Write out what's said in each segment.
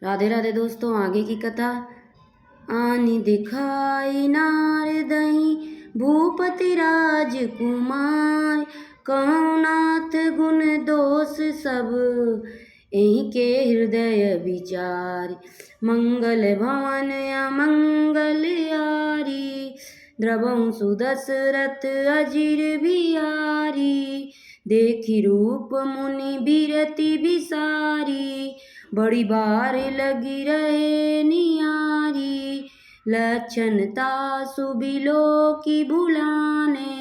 राधे राधे दोस्तों, आगे की कथा। आनी दिखाई नारदई भूपति राजकुमार, कहूँ नाथ गुण दोष सब एहि के हृदय विचार। मंगल भवन अमंगल हारी, द्रवहु सुदशरथ अजिर बिहारी। देखी रूप मुनि बिरति बिसारी, बड़ी बार लगी रहे नियारी। लक्षणता सुबिलो की बुलाने,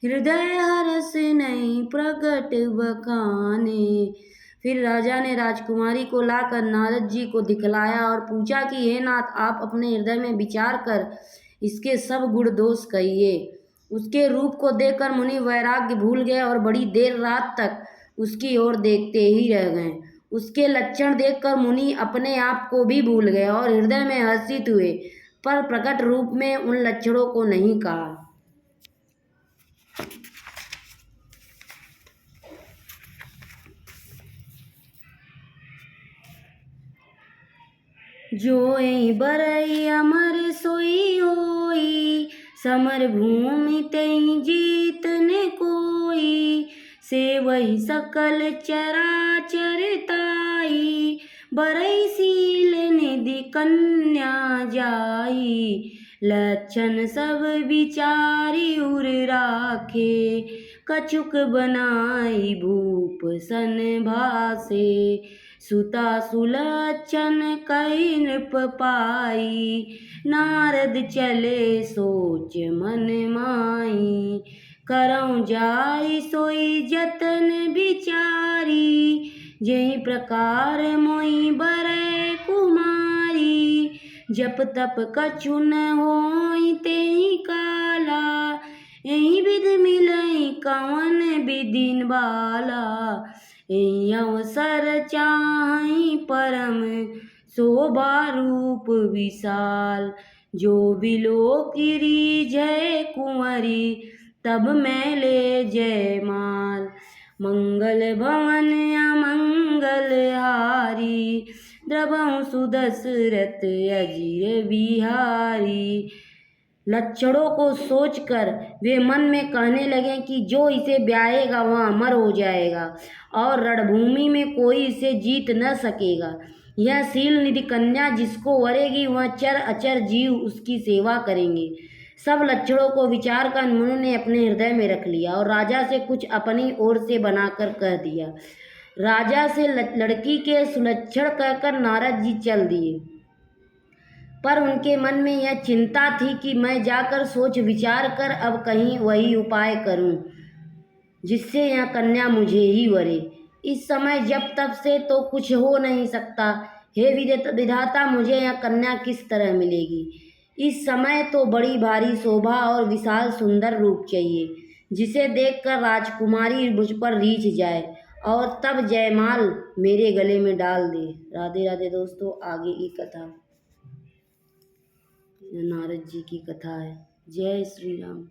हृदय हरस नहीं प्रगट बखाने। फिर राजा ने राजकुमारी को लाकर नारद जी को दिखलाया और पूछा कि हे नाथ, आप अपने हृदय में विचार कर इसके सब गुण दोष कहिए। उसके रूप को देखकर मुनि वैराग्य भूल गए और बड़ी देर रात तक उसकी ओर देखते ही रह गए। उसके लक्षण देखकर मुनि अपने आप को भी भूल गए और हृदय में हर्षित हुए, पर प्रकट रूप में उन लक्षणों को नहीं कहा। जो एहि बरई अमर सोई होई, समर भूमि तेहि जीत ने कोई। से वही सकल चराचर ताई, बरई सील निधि कन्या जाई। लक्षण सब विचारी उर राखे, कछुक बनाई भूप सन भासे। सुता सुलक्षण कई नृप पाई, नारद चले सोच मन माई। करऊँ जाई सोई जतन विचारी, जेहि प्रकार मोहि बरै कुमारी। जप तप कछु न होई तेहि काला, एहि विधि मिलई कवन विधिन बाला। एहि अवसर चाहि परम शोभा रूप विशाल, जो बिलोकी रीझै कुंवरी तब मैं ले जयमाल। मंगल भवन अमंगल हारी, द्रवहु सुदशरथ अजिर बिहारी। लक्षणों को सोचकर वे मन में कहने लगे कि जो इसे ब्याहेगा वह अमर हो जाएगा और रणभूमि में कोई इसे जीत न सकेगा। यह शील निधि कन्या जिसको वरेगी वह चर अचर जीव उसकी सेवा करेंगे। सब लक्षणों को विचार कर मुनि ने अपने हृदय में रख लिया और राजा से कुछ अपनी ओर से बनाकर कह दिया। राजा से लड़की के सुलक्षण कहकर नारद जी चल दिए, पर उनके मन में यह चिंता थी कि मैं जाकर सोच विचार कर अब कहीं वही उपाय करूं जिससे यह कन्या मुझे ही वरे। इस समय जब तब से तो कुछ हो नहीं सकता। हे विधाता, मुझे यह कन्या किस तरह मिलेगी? इस समय तो बड़ी भारी शोभा और विशाल सुंदर रूप चाहिए, जिसे देखकर राजकुमारी मुझ पर रीझ जाए और तब जयमाल मेरे गले में डाल दे। राधे राधे दोस्तों, आगे की कथा। नारद जी की कथा है। जय श्री राम।